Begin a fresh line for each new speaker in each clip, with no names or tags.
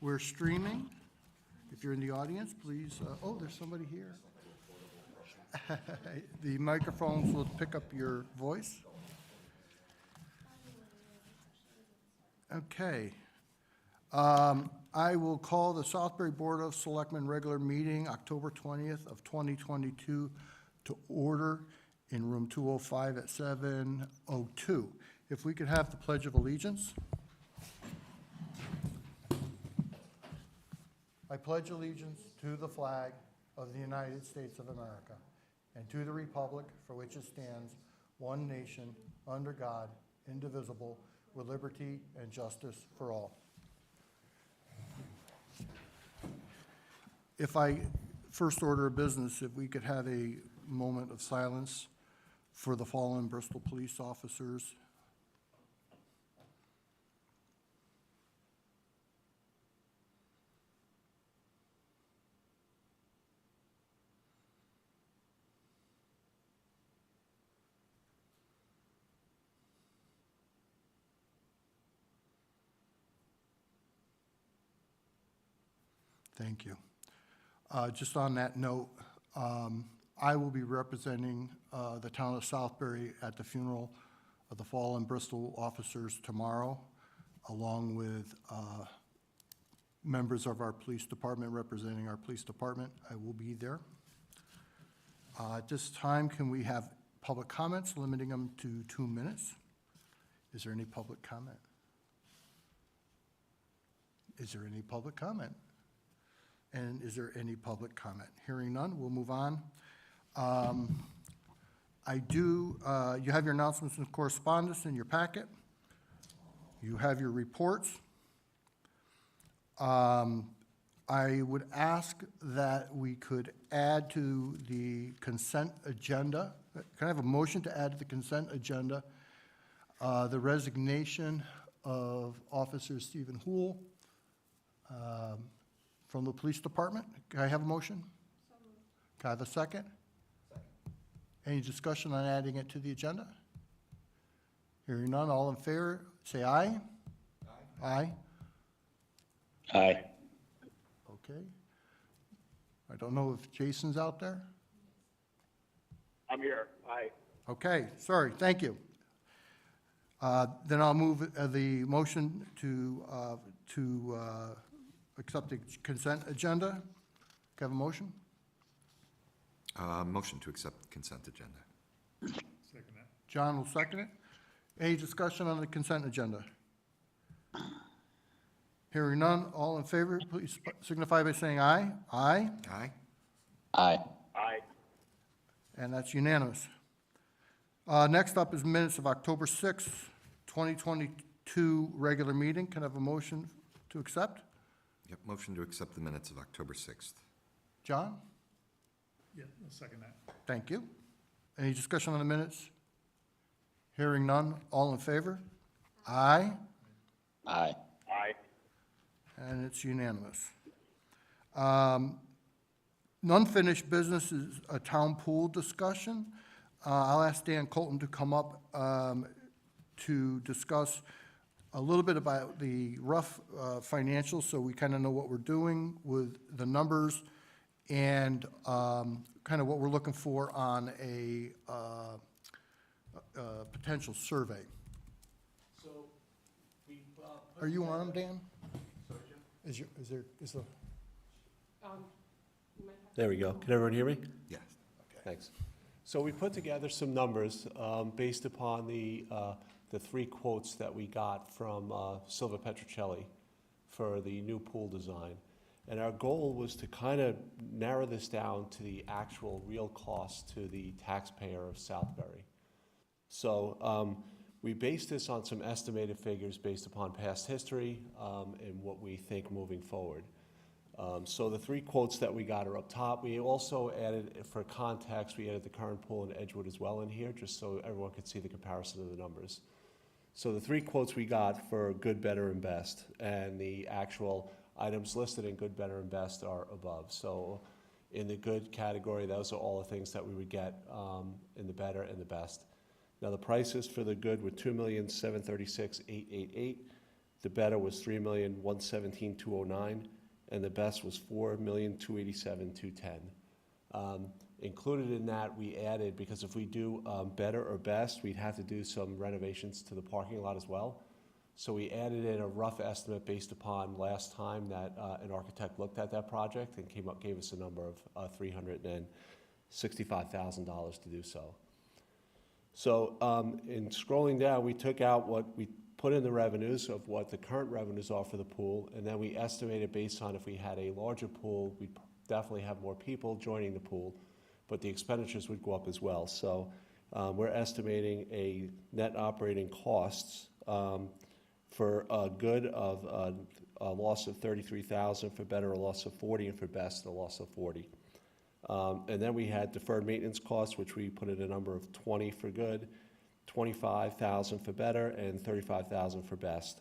We're streaming. If you're in the audience, please, oh, there's somebody here. The microphones will pick up your voice. Okay. I will call the Southbury Board of Selectmen regular meeting, October 20th of 2022, to order in room 205 at 7:02. If we could have the Pledge of Allegiance. I pledge allegiance to the flag of the United States of America and to the republic for which it stands, one nation, under God, indivisible, with liberty and justice for all. If I, first order of business, if we could have a moment of silence for the fallen Bristol police officers. Thank you. Just on that note, I will be representing the town of Southbury at the funeral of the fallen Bristol officers tomorrow, along with members of our police department representing our police department. I will be there. At this time, can we have public comments, limiting them to 2 minutes? Is there any public comment? Is there any public comment? And is there any public comment? Hearing none, we'll move on. You have your announcements and correspondence in your packet. You have your reports. I would ask that we could add to the consent agenda. Can I have a motion to add to the consent agenda the resignation of Officer Stephen Houle from the police department? Can I have a motion? So moved. Can I have a second? Second. Any discussion on adding it to the agenda? Hearing none, all in favor, say aye. Aye. Aye.
Aye.
Okay. I don't know if Jason's out there.
I'm here. Aye.
Okay, sorry, thank you. Then I'll move the motion to accept the consent agenda. Can I have a motion?
Motion to accept the consent agenda.
Second that.
John will second it. Any discussion on the consent agenda? Hearing none, all in favor, please signify by saying aye. Aye.
Aye.
Aye. Aye.
And that's unanimous. Next up is minutes of October 6th, 2022 regular meeting. Can I have a motion to accept?
Yep, motion to accept the minutes of October 6th.
John?
Yeah, I'll second that.
Thank you. Any discussion on the minutes? Hearing none, all in favor? Aye.
Aye. Aye.
And it's unanimous. Non-finished business is a town pool discussion. I'll ask Dan Colton to come up to discuss a little bit about the rough financials, so we kind of know what we're doing with the numbers and kind of what we're looking for on a potential survey.
So we.
Are you on, Dan?
Sorry, Jim?
Is the?
There we go. Can everyone hear me?
Yes.
Thanks. So we put together some numbers based upon the 3 quotes that we got from Silva Petrocelli for the new pool design. And our goal was to kind of narrow this down to the actual real cost to the taxpayer of Southbury. So we based this on some estimated figures based upon past history and what we think moving forward. So the 3 quotes that we got are up top. We also added, for context, we added the current pool in Edgewood as well in here, just so everyone could see the comparison of the numbers. So the 3 quotes we got for good, better, and best, and the actual items listed in good, better, and best are above. So in the good category, those are all the things that we would get in the better and the best. Now the prices for the good were $2,736,888. The better was $3,117,209, and the best was $4,287,210. Included in that, we added, because if we do better or best, we'd have to do some renovations to the parking lot as well. So we added in a rough estimate based upon last time that an architect looked at that project and gave us a number of $365,000 to do so. So in scrolling down, we took out what we put in the revenues of what the current revenues are for the pool, and then we estimated based on if we had a larger pool, we'd definitely have more people joining the pool, but the expenditures would go up as well. So we're estimating a net operating costs for a good of a loss of $33,000, for better a loss of $40,000, and for best a loss of $40,000. And then we had deferred maintenance costs, which we put in a number of $20,000 for good, $25,000 for better, and $35,000 for best.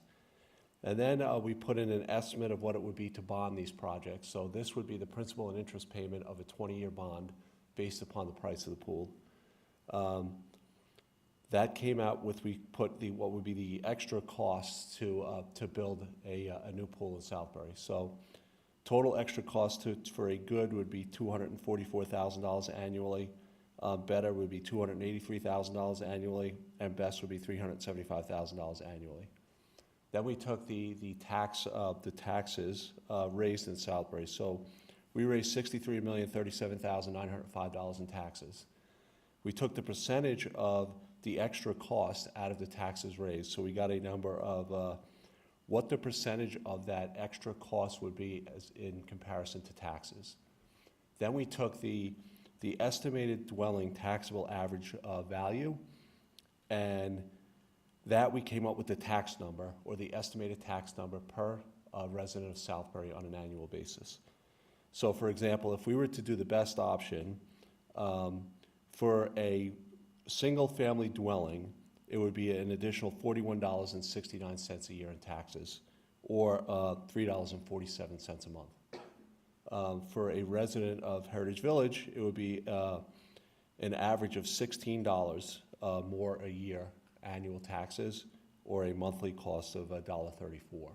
And then we put in an estimate of what it would be to bond these projects. So this would be the principal and interest payment of a 20-year bond based upon the price of the pool. That came out with, we put what would be the extra costs to build a new pool in Southbury. So total extra cost for a good would be $244,000 annually. Better would be $283,000 annually, and best would be $375,000 annually. Then we took the taxes raised in Southbury. So we raised $63,037,905 in taxes. We took the percentage of the extra cost out of the taxes raised. So we got a number of what the percentage of that extra cost would be in comparison to taxes. Then we took the estimated dwelling taxable average value, and that we came up with the tax number, or the estimated tax number per resident of Southbury on an annual basis. So for example, if we were to do the best option, for a single-family dwelling, it would be an additional $41.69 a year in taxes, or $3.47 a month. For a resident of Heritage Village, it would be an average of $16 more a year annual taxes, or a monthly cost of $1.34.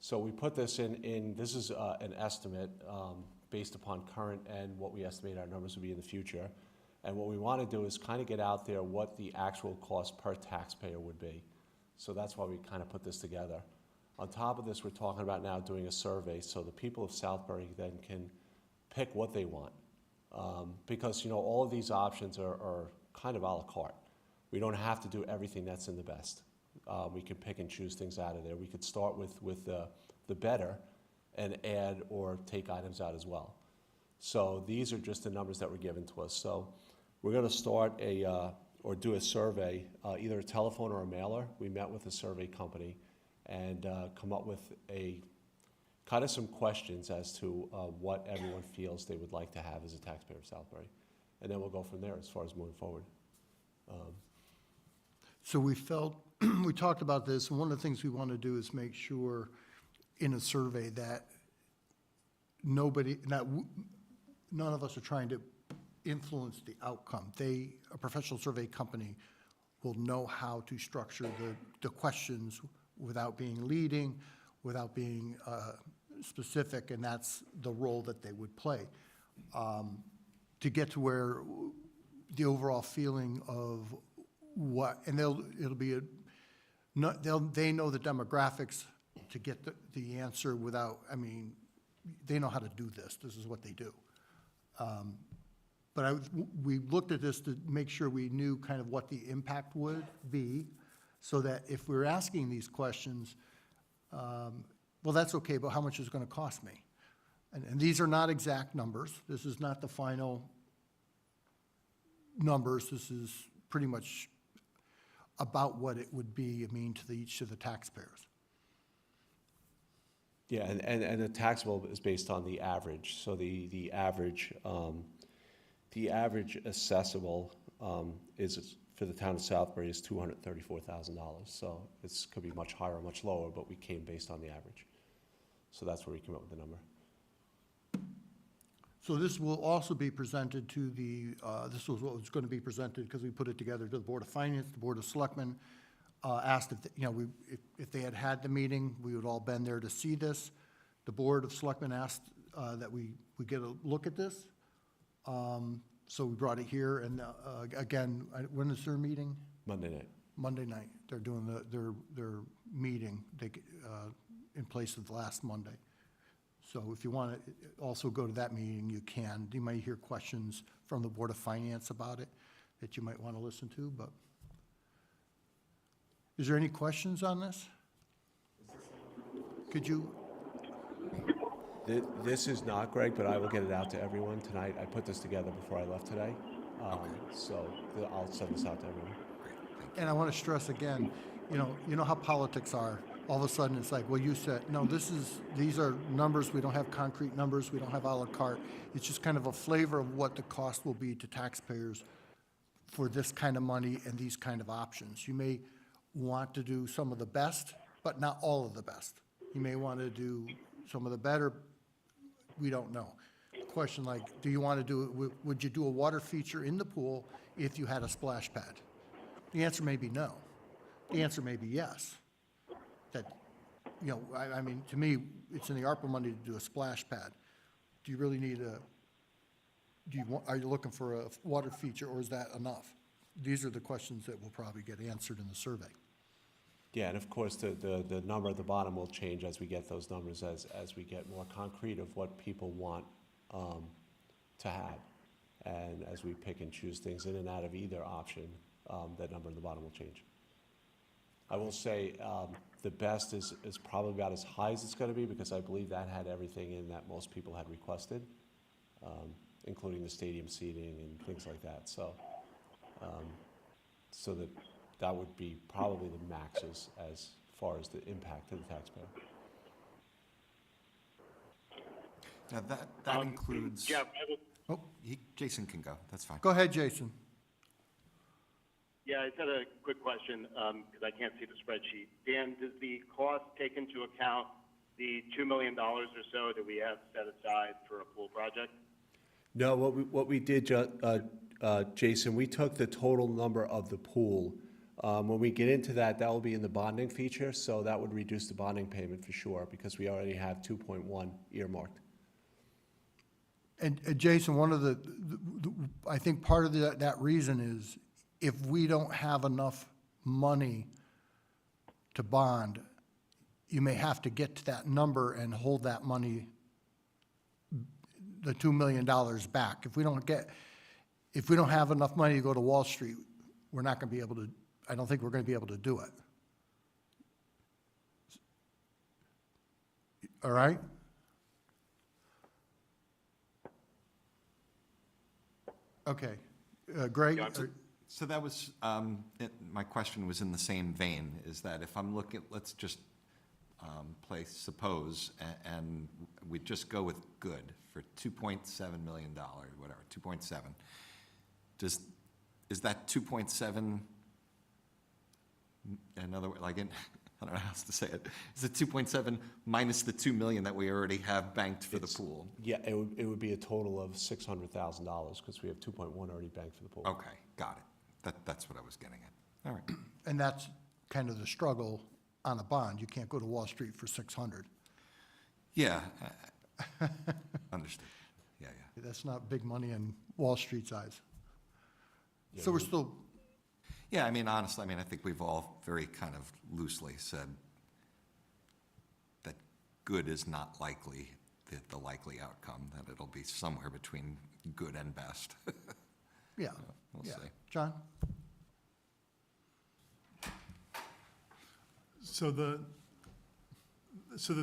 So we put this in this is an estimate based upon current and what we estimate our numbers would be in the future. And what we want to do is kind of get out there what the actual cost per taxpayer would be. So that's why we kind of put this together. On top of this, we're talking about now doing a survey so the people of Southbury then can pick what they want. Because, all of these options are kind of a la carte. We don't have to do everything that's in the best. We can pick and choose things out of there. We could start with the better and add or take items out as well. So these are just the numbers that were given to us. So we're going to start or do a survey, either a telephone or a mailer. We met with a survey company and come up with kind of some questions as to what everyone feels they would like to have as a taxpayer of Southbury. And then we'll go from there as far as moving forward.
So we felt, we talked about this, and one of the things we want to do is make sure in a survey that none of us are trying to influence the outcome. A professional survey company will know how to structure the questions without being leading, without being specific, and that's the role that they would play. To get to where the overall feeling of what, and they know the demographics to get the answer without, they know how to do this. This is what they do. But we looked at this to make sure we knew kind of what the impact would be, so that if we're asking these questions, well, that's okay, but how much is it going to cost me? And these are not exact numbers. This is not the final numbers. This is pretty much about what it would be to each of the taxpayers.
Yeah, and the taxable is based on the average. So the average assessable is for the town of Southbury is $234,000. So it could be much higher or much lower, but we came based on the average. So that's where we came up with the number.
So this will also be presented to this was what was going to be presented because we put it together to the Board of Finance, the Board of Selectmen, asked if, if they had had the meeting, we would all been there to see this. The Board of Selectmen asked that we get a look at this. So we brought it here, and again, when is their meeting?
Monday night.
Monday night. They're doing their meeting in place of the last Monday. So if you want to also go to that meeting, you can. You might hear questions from the Board of Finance about it that you might want to listen to, but is there any questions on this? Could you,
This is not, Greg, but I will get it out to everyone tonight. I put this together before I left today. So I'll send this out to everyone.
and I want to stress again, you know how politics are. All of a sudden, it's like, well, you said, no, these are numbers, we don't have concrete numbers, we don't have à la carte. It's just kind of a flavor of what the cost will be to taxpayers for this kind of money and these kind of options. You may want to do some of the best, but not all of the best. You may want to do some of the better, we don't know. Question like, do you want to do, would you do a water feature in the pool if you had a splash pad? The answer may be no. The answer may be yes. That, I mean, to me, it's in the ARPA money to do a splash pad. Do you really need are you looking for a water feature, or is that enough? These are the questions that will probably get answered in the survey.
Yeah, and of course, the number at the bottom will change as we get those numbers, as we get more concrete of what people want to have. And as we pick and choose things in and out of either option, that number in the bottom will change. I will say the best is probably about as high as it's going to be, because I believe that had everything in that most people had requested, including the stadium seating and things like that. So, so that would be probably the max as far as the impact to the taxpayer.
Now, that includes,
Jeff, I have a
Jason can go, that's fine.
Go ahead, Jason.
Yeah, I just had a quick question, because I can't see the spreadsheet. Dan, does the cost take into account the $2 million or so that we have set aside for a pool project?
No, what we did, Jason, we took the total number of the pool. When we get into that, that will be in the bonding feature, so that would reduce the bonding payment for sure, because we already have 2.1 earmarked.
And Jason, one of I think part of that reason is if we don't have enough money to bond, you may have to get to that number and hold that money, the $2 million back. If we don't have enough money to go to Wall Street, we're not going to be able to, I don't think we're going to be able to do it. All right? Okay. Greg?
Yeah,
So that was, my question was in the same vein, is that if I'm looking, let's just play suppose, and we just go with good for $2.7 million, whatever, 2.7. Is that 2.7, another way, like, I don't know how else to say it, is it 2.7 minus the 2 million that we already have banked for the pool?
Yeah, it would be a total of $600,000, because we have 2.1 already banked for the pool.
Okay, got it. That's what I was getting at. All right.
And that's kind of the struggle on a bond. You can't go to Wall Street for 600.
Yeah, understood. Yeah.
That's not big money in Wall Street's eyes.
Yeah,
So we're still,
Yeah, I mean, honestly, I think we've all very kind of loosely said that good is not likely the likely outcome, that it'll be somewhere between good and best.
yeah.
We'll
yeah.
see.
John?
So the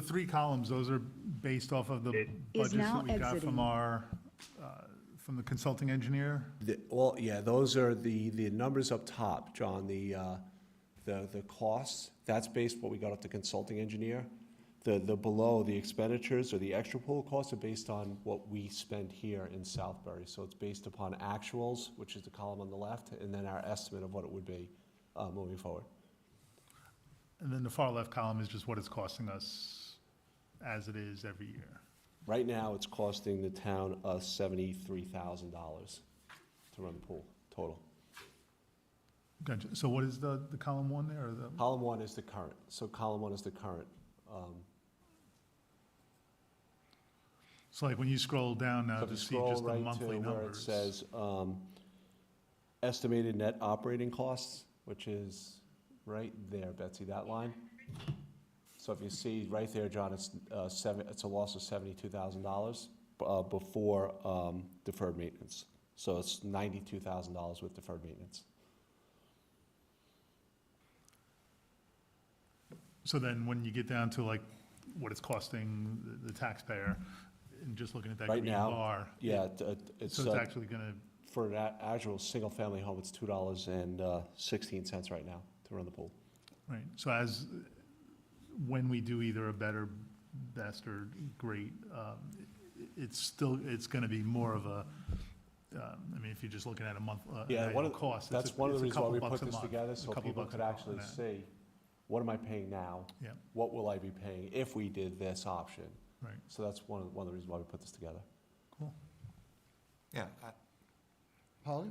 three columns, those are based off of the budgets
now
that we got
exiting.
from our, from the consulting engineer?
Those are the numbers up top, John, the costs, that's based what we got off the consulting engineer. The below, the expenditures or the extra pool costs are based on what we spend here in Southbury. So it's based upon actuals, which is the column on the left, and then our estimate of what it would be moving forward.
And then the far left column is just what it's costing us as it is every year.
Right now, it's costing the town $73,000 to run the pool, total.
Gotcha. So what is the column one there, or the,
Column one is the current, so column one is the current.
so like when you scroll down now
So if
to
you
see
scroll
just the
right to
monthly
where it
numbers?
says, estimated net operating costs, which is right there, Betsy, that line. So if you see right there, John, it's a loss of $72,000 before deferred maintenance. So it's $92,000 with deferred maintenance.
So then when you get down to like what it's costing the taxpayer, and just looking at that
Right
green
now,
bar.
Yeah, it's,
So it's actually gonna,
for an actual single-family home, it's $2.16 right now to run the pool.
right, so when we do either a better, best, or great, it's gonna be more of a, I mean, if you're just looking at a month,
Yeah,
annual cost.
that's one of the
it's a
reasons why we
couple
put
bucks a
this
month,
together,
a
so
couple
people
bucks
could
a month
actually
on that.
see, what am I paying now?
Yeah,
What will I be paying if we did this option?
right,
So that's one of the reasons why we put this together.
cool.
Yeah,
Polly?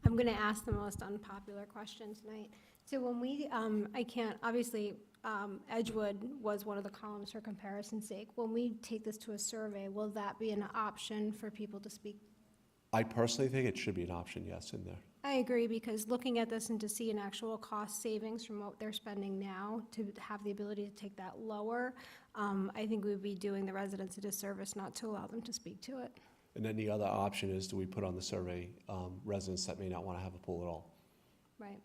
I'm going to ask the most unpopular question tonight. So when we, I can't, obviously, Edgewood was one of the columns for comparison's sake. When we take this to a survey, will that be an option for people to speak?
I personally think it should be an option, yes, in there.
I agree, because looking at this and to see an actual cost savings from what they're spending now, to have the ability to take that lower, I think we would be doing the residents a disservice not to allow them to speak to it.
And then the other option is, do we put on the survey residents that may not want to have a pool at all?
Right.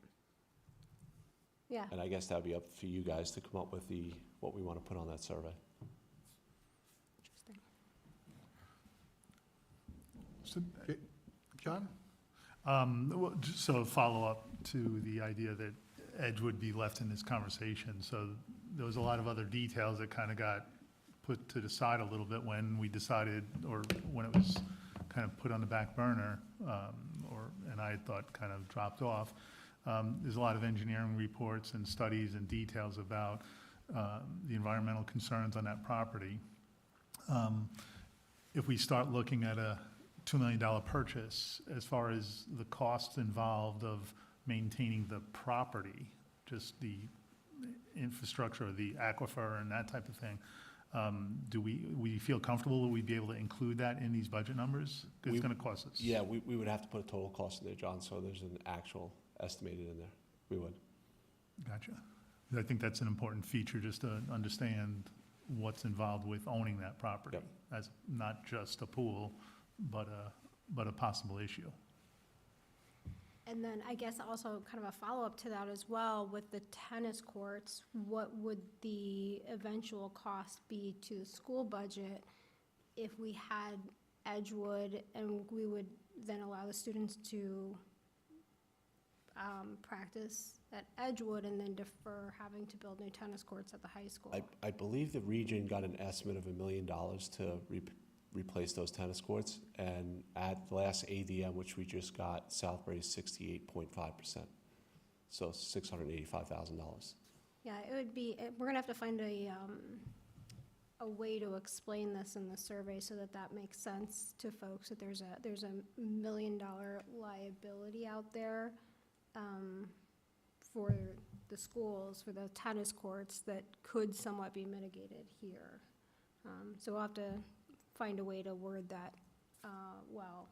Yeah.
And I guess that'd be up for you guys to come up with what we want to put on that survey.
Interesting.
So,
John?
well, just so follow-up to the idea that Edgewood be left in this conversation. So there was a lot of other details that kind of got put to the side a little bit when we decided, or when it was kind of put on the back burner, and I had thought kind of dropped off. There's a lot of engineering reports and studies and details about the environmental concerns on that property. If we start looking at a $2 million purchase, as far as the costs involved of maintaining the property, just the infrastructure, the aquifer and that type of thing, do we feel comfortable that we'd be able to include that in these budget numbers? 'Cause it's gonna cost us.
Yeah, we would have to put a total cost in there, John, so there's an actual estimated in there. We would.
Gotcha. I think that's an important feature, just to understand what's involved with owning that property.
Yep.
As not just a pool, but a possible issue.
And then I guess also kind of a follow-up to that as well, with the tennis courts, what would the eventual cost be to the school budget if we had Edgewood and we would then allow the students to practice at Edgewood and then defer having to build new tennis courts at the high school?
I believe the region got an estimate of $1 million to replace those tennis courts, and at the last ADM, which we just got, Southbury is 68.5%, so $685,000.
Yeah, it would be, we're gonna have to find a way to explain this in the survey so that that makes sense to folks, that there's a $1 million liability out there for the schools, for the tennis courts, that could somewhat be mitigated here. So we'll have to find a way to word that well.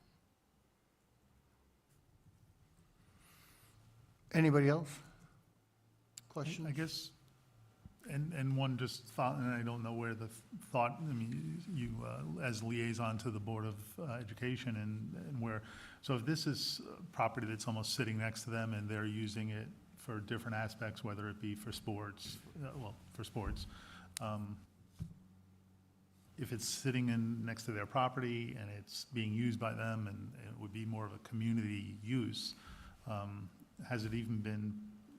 Anybody else? Questions?
I guess, and one just thought, and I don't know where the thought, I mean, you, as liaison to the Board of Education and where, so if this is property that's almost sitting next to them and they're using it for different aspects, whether it be for sports, for sports, if it's sitting in next to their property and it's being used by them and it would be more of a community use, has it even been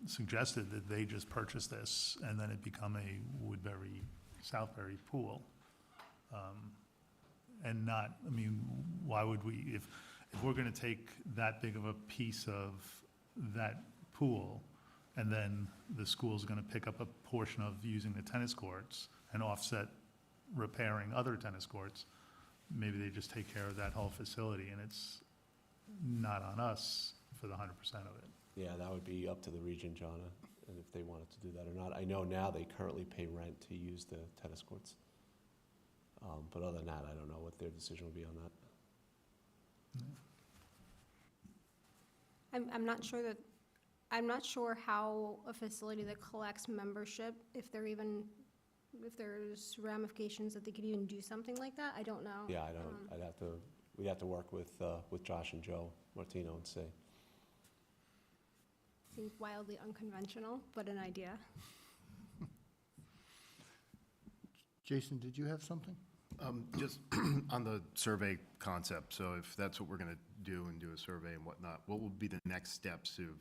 suggested that they just purchase this and then it become a Woodbury, Southbury pool? And not, I mean, why would we, if we're gonna take that big of a piece of that pool and then the school's gonna pick up a portion of using the tennis courts and offset repairing other tennis courts, maybe they just take care of that whole facility and it's not on us for the 100% of it.
Yeah, that would be up to the region, John, and if they wanted to do that or not. I know now they currently pay rent to use the tennis courts. But other than that, I don't know what their decision will be on that.
I'm not sure how a facility that collects membership, if there's ramifications that they could even do something like that, I don't know.
Yeah, I don't, we'd have to work with Josh and Joe Martino and see.
Seems wildly unconventional, but an idea.
Jason, did you have something?
Just on the survey concept, so if that's what we're gonna do and do a survey and whatnot, what will be the next steps of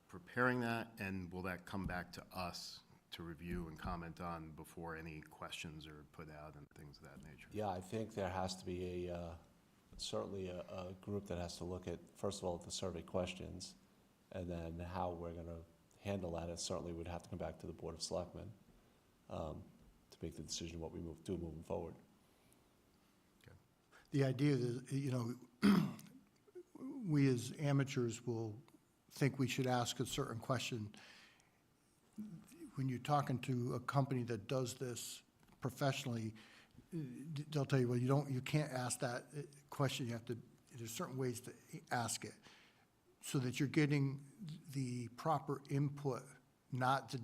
preparing that, and will that come back to us to review and comment on before any questions are put out and things of that nature?
Yeah, I think there has to be certainly a group that has to look at, first of all, the survey questions, and then how we're gonna handle that. It certainly would have to come back to the Board of Selectmen to make the decision what we do moving forward.
The idea is, we as amateurs will think we should ask a certain question. When you're talking to a company that does this professionally, they'll tell you, well, you can't ask that question. There's certain ways to ask it so that you're getting the proper input, not the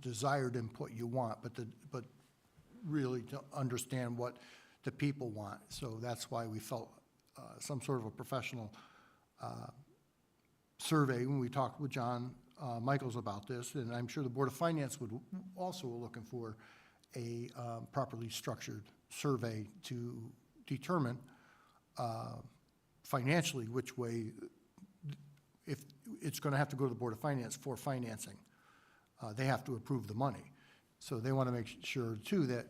desired input you want, but really to understand what the people want. So that's why we felt some sort of a professional survey when we talked with John Michaels about this, and I'm sure the Board of Finance would also looking for a properly structured survey to determine financially which way, if it's going to have to go to the Board of Finance for financing. They have to approve the money. So they want to make sure, too, that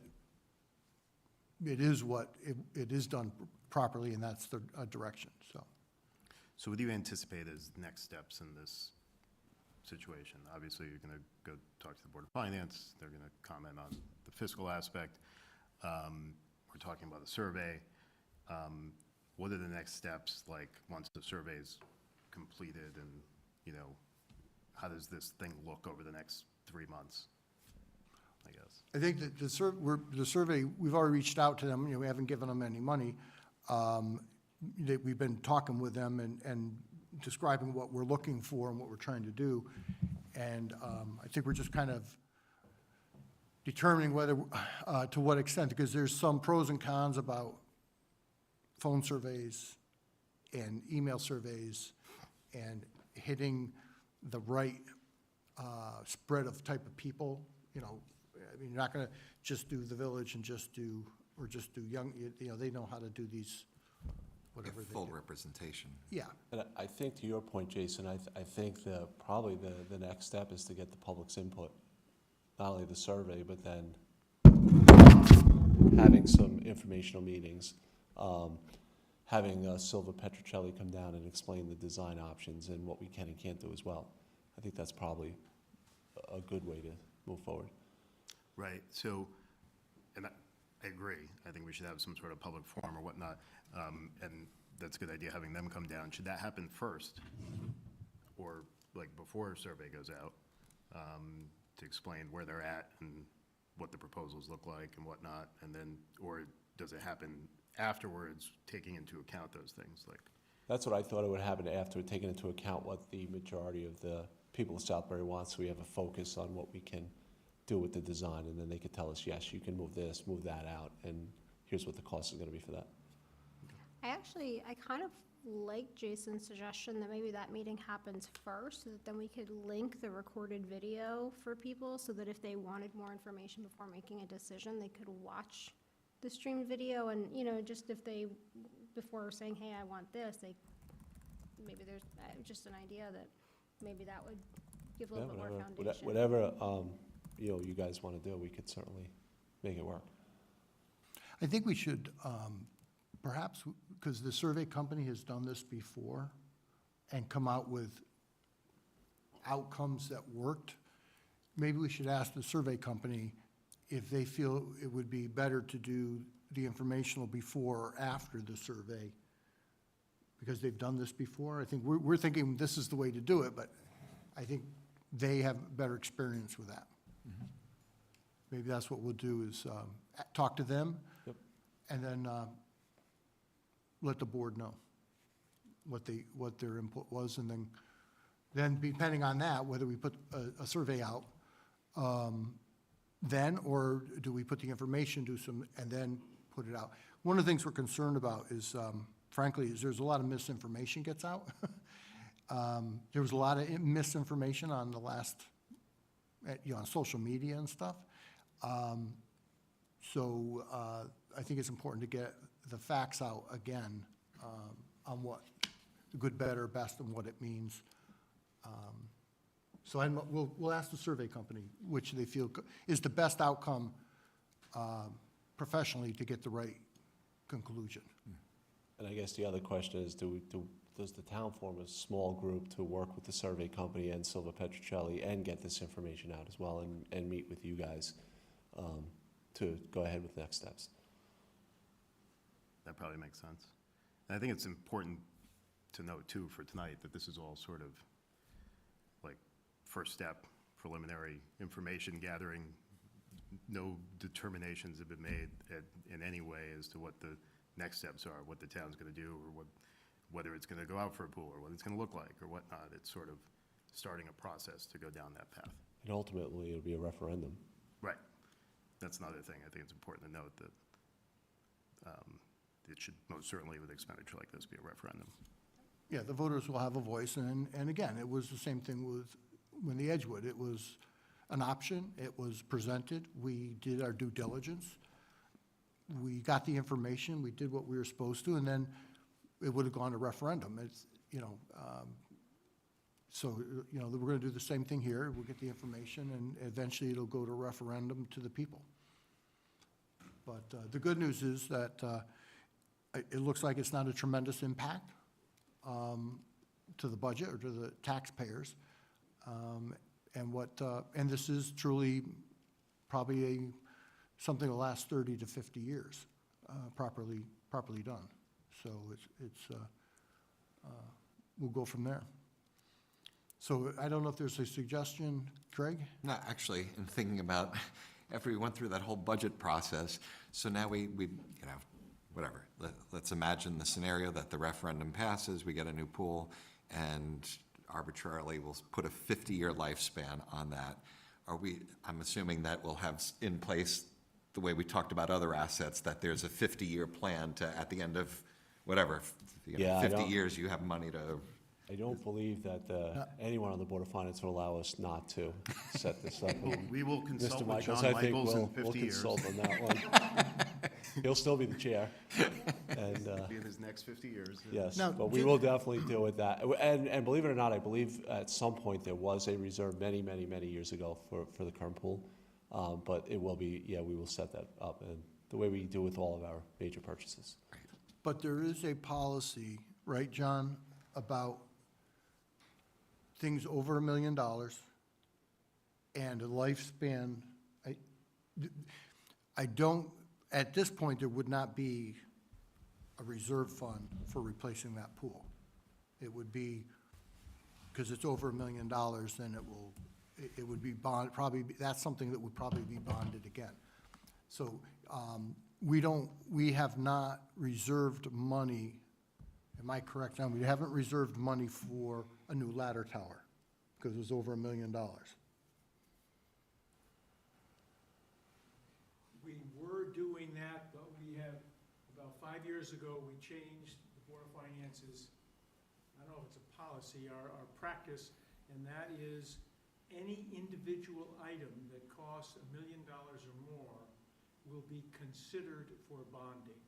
it is done properly, and that's the direction, so.
So what do you anticipate as next steps in this situation? Obviously, you're gonna go talk to the Board of Finance, they're gonna comment on the fiscal aspect. We're talking about a survey. What are the next steps, like, once the survey's completed, and, how does this thing look over the next 3 months, I guess?
I think that the survey, we've already reached out to them, we haven't given them any money. We've been talking with them and describing what we're looking for and what we're trying to do. And I think we're just kind of determining whether, to what extent, because there's some pros and cons about phone surveys and email surveys and hitting the right spread of type of people. I mean, you're not going to just do the village and just do young, they know how to do these, whatever they
Full
do.
representation.
Yeah,
And I think to your point, Jason, I think probably the next step is to get the public's input, not only the survey, but then having some informational meetings, having Silva Petrocelli come down and explain the design options and what we can and can't do as well. I think that's probably a good way to move forward.
Right, so, and I agree, I think we should have some sort of public forum or whatnot, and that's a good idea, having them come down. Should that happen first? Or like before a survey goes out, to explain where they're at and what the proposals look like and whatnot, and then, or does it happen afterwards, taking into account those things, like?
That's what I thought it would happen after, taking into account what the majority of the people of Southbury want, so we have a focus on what we can do with the design, and then they could tell us, yes, you can move this, move that out, and here's what the cost is gonna be for that.
I kind of like Jason's suggestion that maybe that meeting happens first, so that then we could link the recorded video for people, so that if they wanted more information before making a decision, they could watch the streamed video, and, just if they, before saying, hey, I want this, maybe there's just an idea that maybe that would give a little bit more foundation.
Whatever, you guys wanna do, we could certainly make it work.
I think we should, perhaps, because the survey company has done this before and come out with outcomes that worked, maybe we should ask the survey company if they feel it would be better to do the informational before or after the survey. because they've done this before. I think we're thinking this is the way to do it, but I think they have better experience with that. Maybe that's what we'll do is talk to them.
Yep.
And then let the board know what their input was, and then depending on that, whether we put a survey out then, or do we put the information, and then put it out. One of the things we're concerned about is, frankly, is there's a lot of misinformation gets out. There was a lot of misinformation on the last, on social media and stuff. So I think it's important to get the facts out again on what good, better, best, and what it means. So we'll ask the survey company which they feel is the best outcome professionally to get the right conclusion.
And I guess the other question is, does the town form a small group to work with the survey company and Silva Petrocelli and get this information out as well, and meet with you guys to go ahead with next steps?
That probably makes sense. And I think it's important to note too for tonight that this is all sort of like first step, preliminary information gathering. No determinations have been made in any way as to what the next steps are, what the town's gonna do, or whether it's gonna go out for a pool, or what it's gonna look like, or whatnot. It's sort of starting a process to go down that path.
And ultimately, it'll be a referendum.
Right. That's another thing. I think it's important to note that it should most certainly, with expenditure like this, be a referendum.
Yeah, the voters will have a voice, and again, it was the same thing when the Edgewood, it was an option, it was presented, we did our due diligence, we got the information, we did what we were supposed to, and then it would have gone to referendum. It's, so, we're gonna do the same thing here, we'll get the information, and eventually it'll go to referendum to the people. But the good news is that it looks like it's not a tremendous impact to the budget or to the taxpayers. And this is truly probably something that lasts 30 to 50 years, properly done. So we'll go from there. So I don't know if there's a suggestion, Craig?
No, actually, in thinking about, after we went through that whole budget process, so now we whatever, let's imagine the scenario that the referendum passes, we get a new pool, and arbitrarily we'll put a 50-year lifespan on that. I'm assuming that we'll have in place, the way we talked about other assets, that there's a 50-year plan to, at the end of whatever, 50 years, you have money to.
I don't believe that anyone on the Board of Finance will allow us not to set this up.
We will consult
Mr.
with
Michaels,
John
I think
Michaels in
we'll
50 years.
consult on that one. He'll still be the chair. And,
Be in his next 50 years.
yes,
Now,
but we will definitely deal with that. And believe it or not, I believe at some point there was a reserve many, many, many years ago for the current pool. But it will be, we will set that up, and the way we do with all of our major purchases.
But there is a policy, right, John, about things over $1 million and a lifespan. I don't, at this point, there would not be a reserve fund for replacing that pool. It would be, because it's over $1 million, then it would be bond, probably, that's something that would probably be bonded again. So we have not reserved money, am I correct, John? We haven't reserved money for a new ladder tower, because it was over $1 million.
We were doing that, but we have, about 5 years ago, we changed the Board of Finance's, I don't know if it's a policy, our practice, and that is any individual item that costs $1 million or more will be considered for bonding.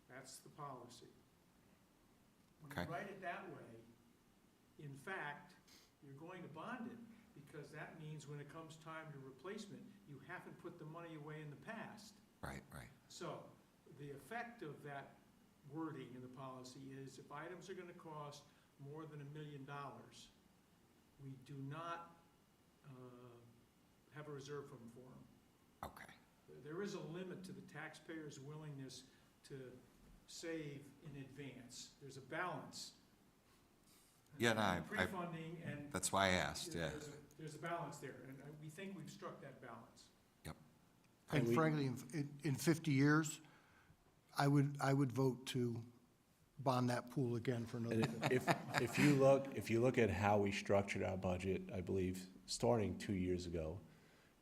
That's the policy. When
Okay.
you write it that way, in fact, you're going to bond it, because that means when it comes time to replacement, you haven't put the money away in the past.
Right.
So, the effect of that wording in the policy is if items are gonna cost more than $1 million, we do not have a reserve fund for them.
Okay.
There is a limit to the taxpayer's willingness to save in advance. There's a balance.
Yeah, no,
Pre-funding and.
that's why I asked, yeah.
There's a balance there, and we think we've struck that balance.
And frankly, in 50 years, I would vote to bond that pool again for another.
And if you look at how we structured our budget, I believe, starting 2 years ago,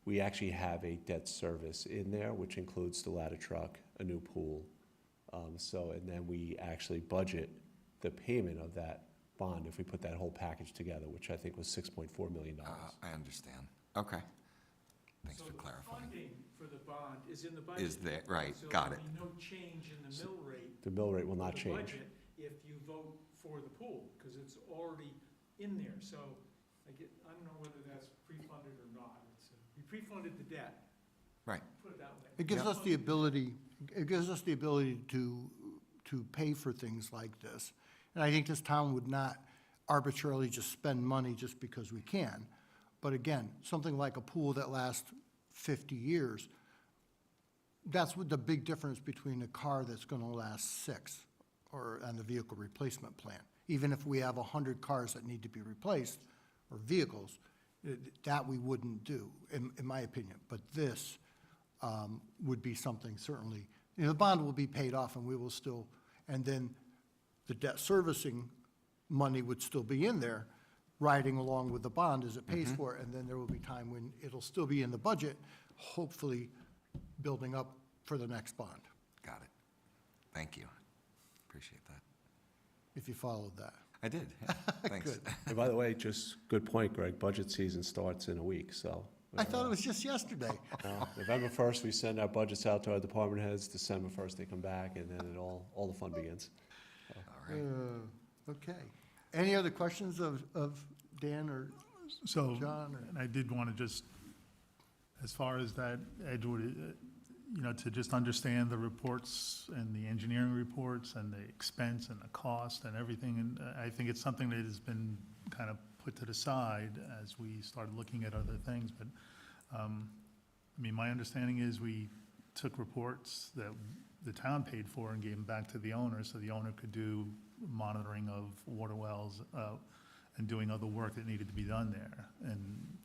we actually have a debt service in there, which includes the ladder truck, a new pool. And then we actually budget the payment of that bond if we put that whole package together, which I think was $6.4 million.
I understand. Okay. Thanks for
So
clarifying.
the funding for the bond is in the budget.
Is there, right,
So
got it.
there'll be no change in the mill rate.
The mill rate will
for
not
the
change.
budget if you vote for the pool, because it's already in there. So I don't know whether that's pre-funded or not. We pre-funded the debt.
Right.
Put it that way.
It gives us the ability, to pay for things like this. And I think this town would not arbitrarily just spend money just because we can. But again, something like a pool that lasts 50 years, that's what the big difference between a car that's gonna last 6 and the vehicle replacement plan. Even if we have 100 cars that need to be replaced, or vehicles, that we wouldn't do, in my opinion. But this would be something certainly, the bond will be paid off and we will still, and then the debt servicing money would still be in there, riding along with the bond as it pays for it, and then there will be time when it'll still be in the budget, hopefully building up for the next bond,
Got it. Thank you. Appreciate that.
if you followed that.
I did, yeah. Thanks.
Good.
And by the way, just good point, Greg, budget season starts in a week, so.
I thought it was just yesterday.
November 1st, we send our budgets out to our department heads, December 1st, they come back, and then all the fun begins.
All right.
Okay. Any other questions of Dan or
So,
John, or-
and I did want to just, as far as that, Edgewood, to just understand the reports and the engineering reports and the expense and the cost and everything, and I think it's something that has been kind of put to the side as we started looking at other things, but, my understanding is we took reports that the town paid for and gave them back to the owner, so the owner could do monitoring of water wells, and doing other work that needed to be done there. And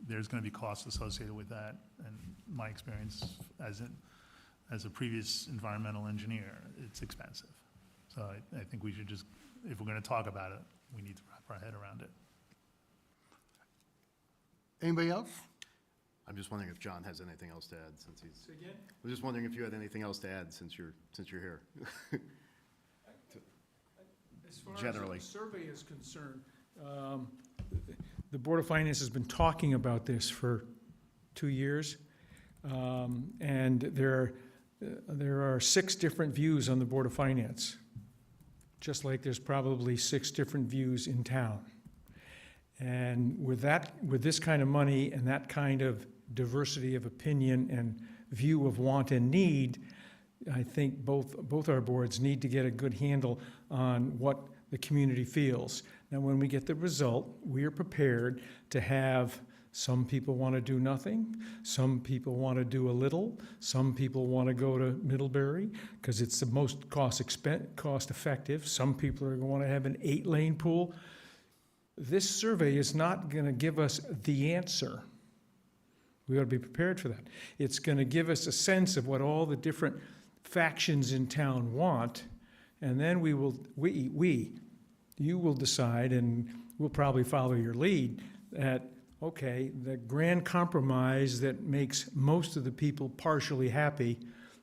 there's gonna be costs associated with that. And my experience as a previous environmental engineer, it's expensive. So I think we should just, if we're gonna talk about it, we need to wrap our head around it.
Anybody else?
I'm just wondering if John has anything else to add, since he's,
So again,
I'm just wondering if you had anything else to add since you're here.
as far as
Generally.
the survey is concerned, the Board of Finance has been talking about this for 2 years. And there are 6 different views on the Board of Finance, just like there's probably 6 different views in town. And with this kind of money and that kind of diversity of opinion and view of want and need, I think both our boards need to get a good handle on what the community feels. Now, when we get the result, we are prepared to have, some people want to do nothing, some people want to do a little, some people want to go to Middlebury because it's the most cost effective. Some people are going to want to have an 8-lane pool. This survey is not going to give us the answer. We ought to be prepared for that. It's going to give us a sense of what all the different factions in town want, and then you will decide, and we'll probably follow your lead, that, okay, the grand compromise that makes most of the people partially happy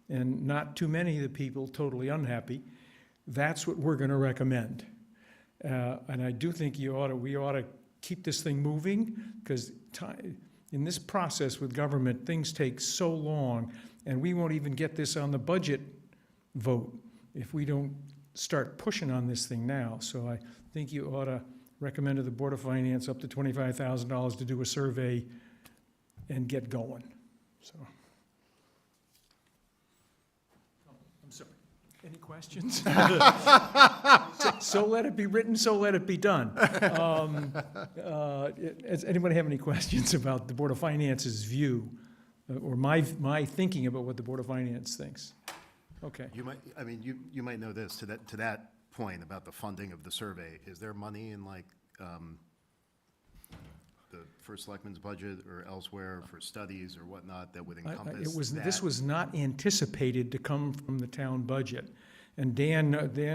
and not too many of the people totally unhappy, that's what we're going to recommend. And I do think we ought to keep this thing moving, because in this process with government, things take so long, and we won't even get this on the budget vote if we don't start pushing on this thing now. So I think you ought to recommend to the Board of Finance up to $25,000 to do a survey and get going, so. I'm sorry, any questions? So let it be written, so let it be done. Does anybody have any questions about the Board of Finance's view, or my thinking about what the Board of Finance thinks?
Okay.
You might, I mean, you might know this, to that point about the funding of the survey, is there money in like, the first selectman's budget or elsewhere for studies or whatnot that would encompass that?
This was not anticipated to come from the town budget. And Dan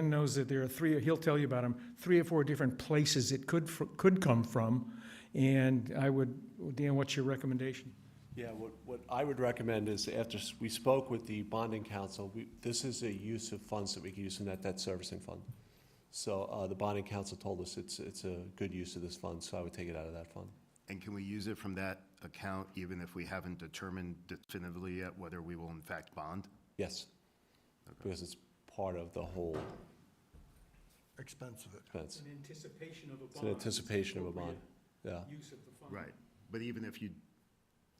knows that there are he'll tell you about them, 3 or 4 different places it could come from. And Dan, what's your recommendation?
Yeah, what I would recommend is after we spoke with the bonding council, this is a use of funds that we can use from that debt servicing fund. So the bonding council told us it's a good use of this fund, so I would take it out of that fund.
And can we use it from that account even if we haven't determined definitively yet whether we will in fact bond?
Yes, because it's part of the whole
Expense of it.
expense.
In anticipation of a bond.
It's an anticipation of a bond, yeah.
Use of the fund.
Right, but even if you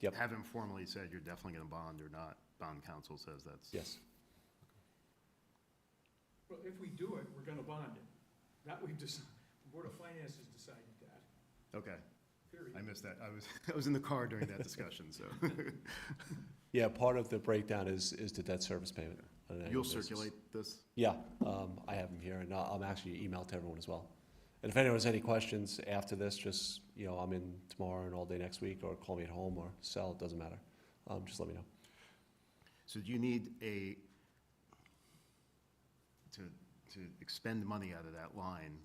Yep.
haven't formally said you're definitely gonna bond or not, bond council says that's.
Yes.
Well, if we do it, we're gonna bond it. That we've decided, the Board of Finance has decided that,
Okay,
period.
I missed that. I was in the car during that discussion, so.
Yeah, part of the breakdown is the debt service payment on an annual
You'll
basis.
circulate this?
Yeah, I have them here, and I'll actually email to everyone as well. And if anyone has any questions after this, just, I'm in tomorrow and all day next week, or call me at home or cell, it doesn't matter. Just let me know.
So do you need to expend money out of that line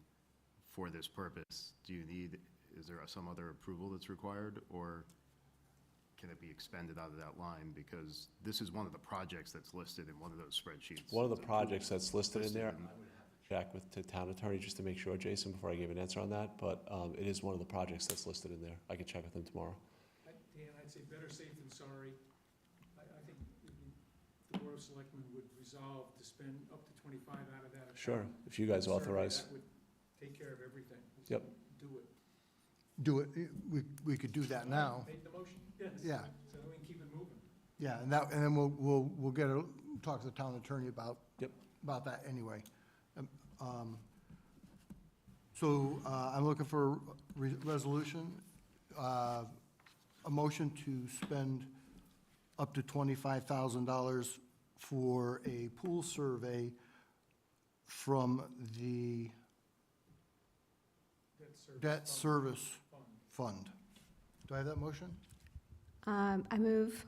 for this purpose? Is there some other approval that's required, or can it be expended out of that line? Because this is one of the projects that's listed in one of those spreadsheets.
One of the projects that's listed in there,
in-
check with the town attorney just to make sure, Jason, before I give an answer on that, but it is one of the projects that's listed in there. I can check with him tomorrow.
Dan, I'd say better safe than sorry. I think the Board of Selectmen would resolve to spend up to 25 out of that account.
Sure, if you guys
Survey,
authorize.
That would take care of everything. Just
Yep.
Do it.
Do it, we could do that now.
Make the motion? Yes.
Yeah.
So that we can keep it moving.
Yeah, and then we'll talk to the town attorney about.
Yep.
About that anyway. So I'm looking for a resolution, a motion to spend up to $25,000 for a pool survey from the debt service fund. Do I have that motion?
I move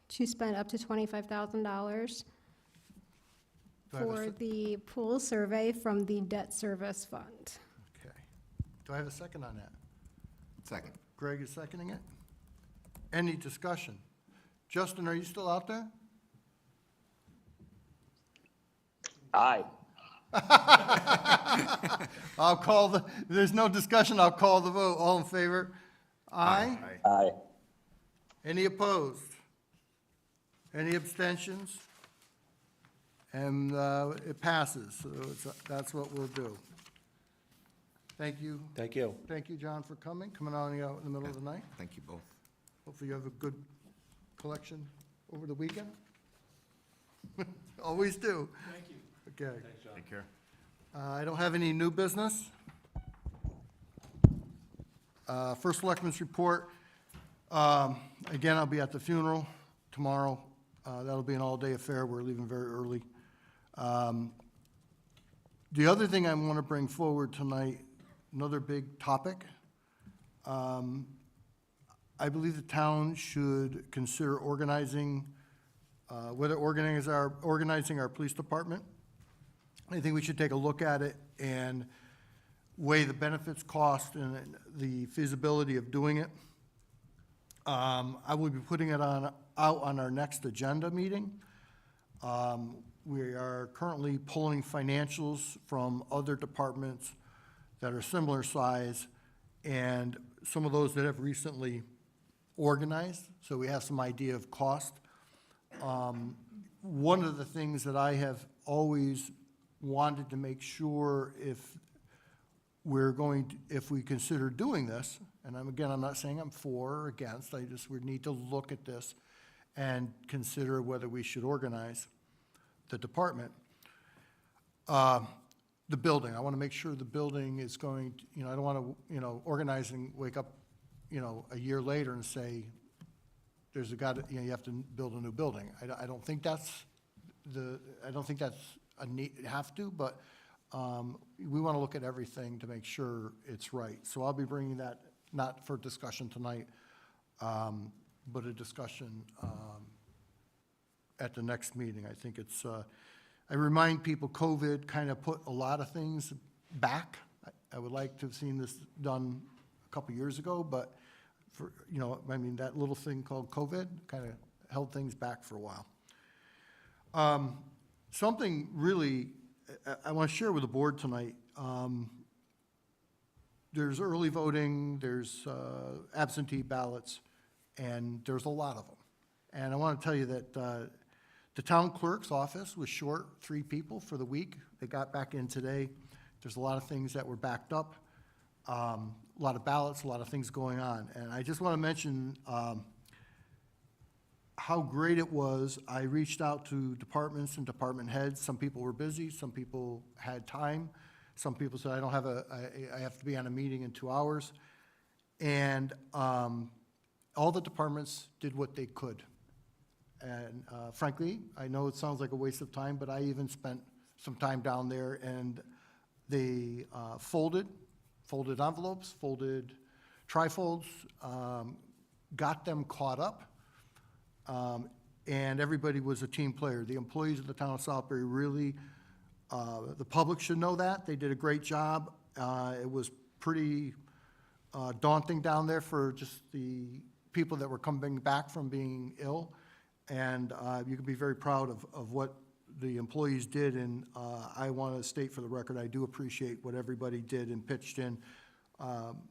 to spend up to $25,000
Do I have a
for
se-
the pool survey from the debt service fund.
Okay. Do I have a second on that?
Second.
Greg is seconding it. Any discussion? Justin, are you still out there?
Aye.
There's no discussion, I'll call the vote. All in favor? Aye.
Aye.
Any opposed? Any abstentions? And it passes, so that's what we'll do. Thank you.
Thank you.
Thank you, John, for coming on out in the middle of the night.
Thank you both.
Hopefully you have a good collection over the weekend. Always do.
Thank you.
Okay.
Take care.
I don't have any new business. First Selectmen's report. Again, I'll be at the funeral tomorrow. That'll be an all-day affair. We're leaving very early. The other thing I want to bring forward tonight, another big topic. I believe the town should consider organizing our police department. I think we should take a look at it and weigh the benefits, cost, and the feasibility of doing it. I will be putting it out on our next agenda meeting. We are currently pulling financials from other departments that are similar size, and some of those that have recently organized, so we have some idea of cost. One of the things that I have always wanted to make sure if we consider doing this, and I'm not saying I'm for or against, we need to look at this and consider whether we should organize the department. The building, I want to make sure the building is going, I don't want to, organize and wake up, a year later and say, you have to build a new building. I don't think that's I don't think that's a need, have to, but we want to look at everything to make sure it's right. So I'll be bringing that, not for discussion tonight, but a discussion at the next meeting. I think it's, I remind people, COVID kind of put a lot of things back. I would like to have seen this done a couple years ago, but for, you know, I mean, that little thing called COVID kind of held things back for a while. Something really I want to share with the board tonight. There's early voting, there's absentee ballots, and there's a lot of them. And I want to tell you that the town clerk's office was short 3 people for the week. They got back in today. There's a lot of things that were backed up, a lot of ballots, a lot of things going on. And I just want to mention how great it was. I reached out to departments and department heads. Some people were busy, some people had time. Some people said, I don't have I have to be on a meeting in 2 hours. And all the departments did what they could. And frankly, I know it sounds like a waste of time, but I even spent some time down there, and they folded envelopes, folded trifolds, got them caught up, and everybody was a team player. The employees of the town of Southbury really, the public should know that. They did a great job. It was pretty daunting down there for just the people that were coming back from being ill. And you can be very proud of what the employees did. And I want to state for the record, I do appreciate what everybody did and pitched in.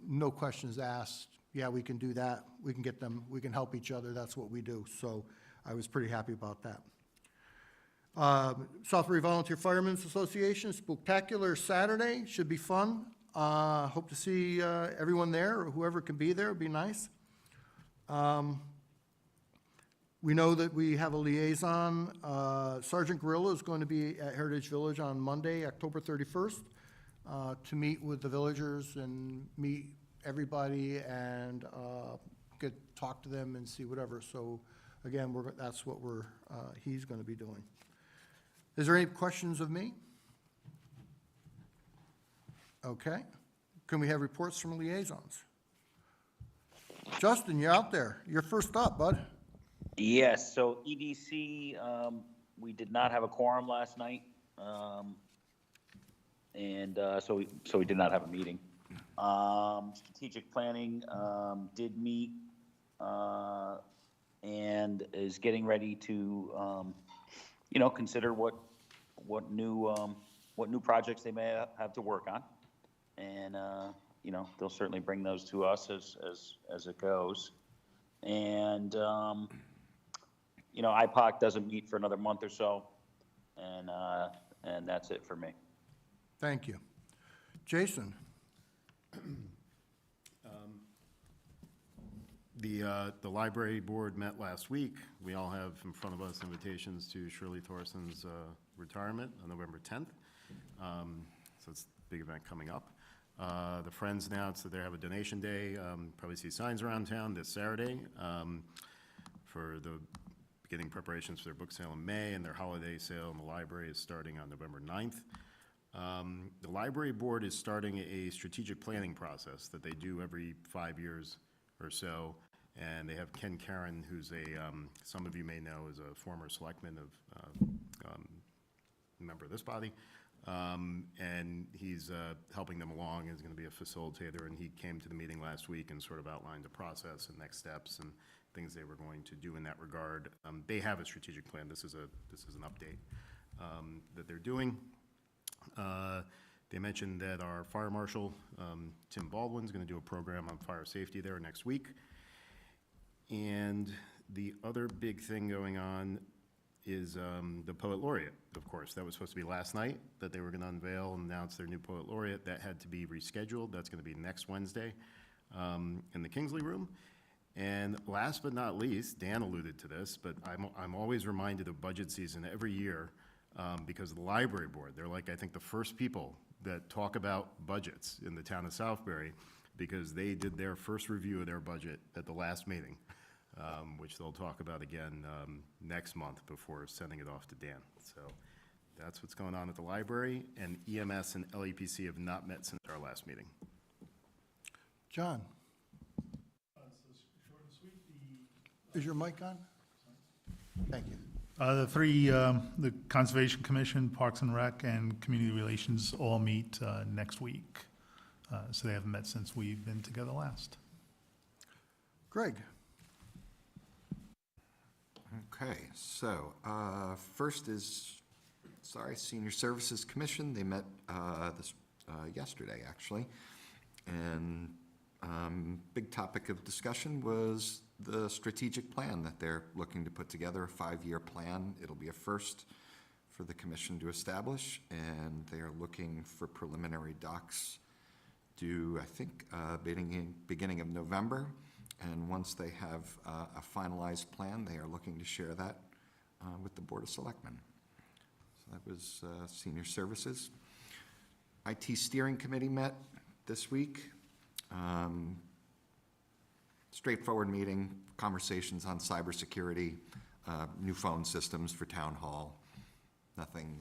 No questions asked. Yeah, we can do that. We can get them. We can help each other. That's what we do. So I was pretty happy about that. Southbury Volunteer Firemen's Association, Spooktacular Saturday. Should be fun. Hope to see everyone there, or whoever can be there. It'd be nice. We know that we have a liaison. Sergeant Gorilla is going to be at Heritage Village on Monday, October 31st, to meet with the villagers and meet everybody and talk to them and see whatever. So again, that's what he's going to be doing. Is there any questions of me? Okay. Can we have reports from liaisons? Justin, you're out there. You're first up, bud.
Yes, so EDC, we did not have a quorum last night. So we did not have a meeting. Strategic planning, did meet, and is getting ready to, consider what new projects they may have to work on. And, they'll certainly bring those to us as it goes. And, IPOC doesn't meet for another month or so, and that's it for me.
Thank you. Jason?
The library board met last week. We all have in front of us invitations to Shirley Thorson's retirement on November 10th. So it's a big event coming up. The Friends announced that they have a donation day. Probably see signs around town this Saturday for the beginning preparations for their book sale in May, and their holiday sale in the library is starting on November 9th. The library board is starting a strategic planning process that they do every 5 years or so, and they have Ken Karen, who's some of you may know, is a former selectman of member of this body, and he's helping them along, is going to be a facilitator, and he came to the meeting last week and sort of outlined the process and next steps and things they were going to do in that regard. They have a strategic plan. This is an update that they're doing. They mentioned that our fire marshal, Tim Baldwin, is going to do a program on fire safety there next week. And the other big thing going on is the poet laureate, of course. That was supposed to be last night, that they were going to unveil and announce their new poet laureate. That had to be rescheduled. That's going to be next Wednesday in the Kingsley Room. And last but not least, Dan alluded to this, but I'm always reminded of budget season every year because the library board, they're like, I think, the first people that talk about budgets in the town of Southbury, because they did their first review of their budget at the last meeting. which they'll talk about again next month before sending it off to Dan. So that's what's going on at the library, and EMS and LEPC have not met since our last meeting.
John? Is your mic on? Thank you.
The three, the Conservation Commission, Parks and Rec, and Community Relations all meet next week. So they haven't met since we've been together last.
Greg?
Okay, so, first is, Senior Services Commission. They met yesterday, actually. And big topic of discussion was the strategic plan that they're looking to put together, a 5-year plan. It'll be a first for the commission to establish, and they are looking for preliminary docs due, I think, beginning of November. And once they have a finalized plan, they are looking to share that with the Board of Selectmen. So that was Senior Services. IT Steering Committee met this week. Straightforward meeting, conversations on cybersecurity, new phone systems for town hall. Nothing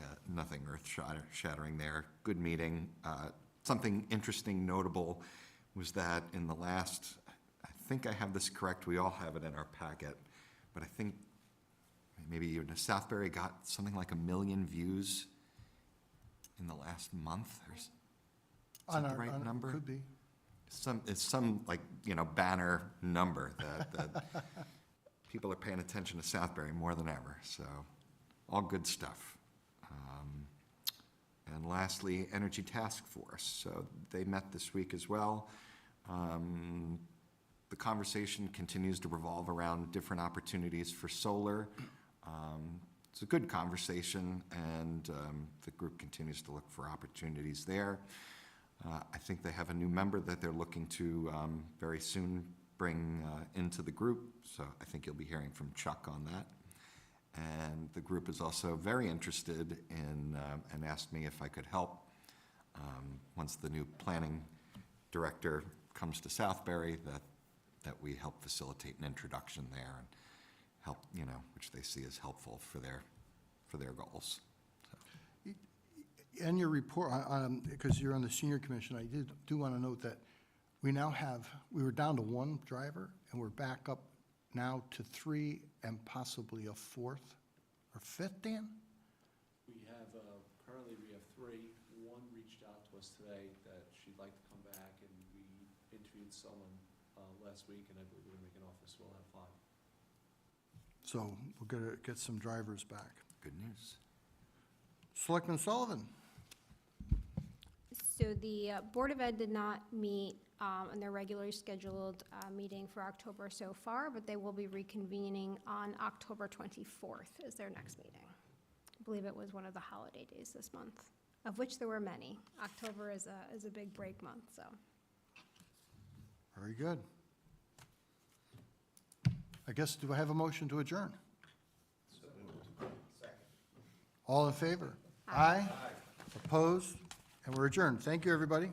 earth-shattering there. Good meeting. Something interesting, notable, was that in the last, I think I have this correct, we all have it in our packet, but I think maybe even Southbury got something like 1 million views in the last month. Is that the right number?
Could be.
It's some like, banner number that people are paying attention to Southbury more than ever, so all good stuff. And lastly, Energy Task Force. So they met this week as well. The conversation continues to revolve around different opportunities for solar. It's a good conversation, and the group continues to look for opportunities there. I think they have a new member that they're looking to very soon bring into the group, so I think you'll be hearing from Chuck on that. And the group is also very interested in, and asked me if I could help once the new planning director comes to Southbury, that we help facilitate an introduction there and help, which they see as helpful for their goals.
In your report, because you're on the senior commission, I do want to note that we were down to 1 driver, and we're back up now to 3 and possibly a 4th or 5th, Dan?
We have, currently we have 3. One reached out to us today that she'd like to come back, and we interviewed someone last week, and I believe we're going to make an offer, so we'll have 5.
So we're going to get some drivers back.
Good news.
Selectman Sullivan?
So the Board of Ed did not meet on their regularly scheduled meeting for October so far, but they will be reconvening on October 24th is their next meeting. I believe it was one of the holiday days this month, of which there were many. October is a big break month, so.
Very good. I guess, do I have a motion to adjourn? All in favor? Aye. Opposed? And we're adjourned. Thank you, everybody.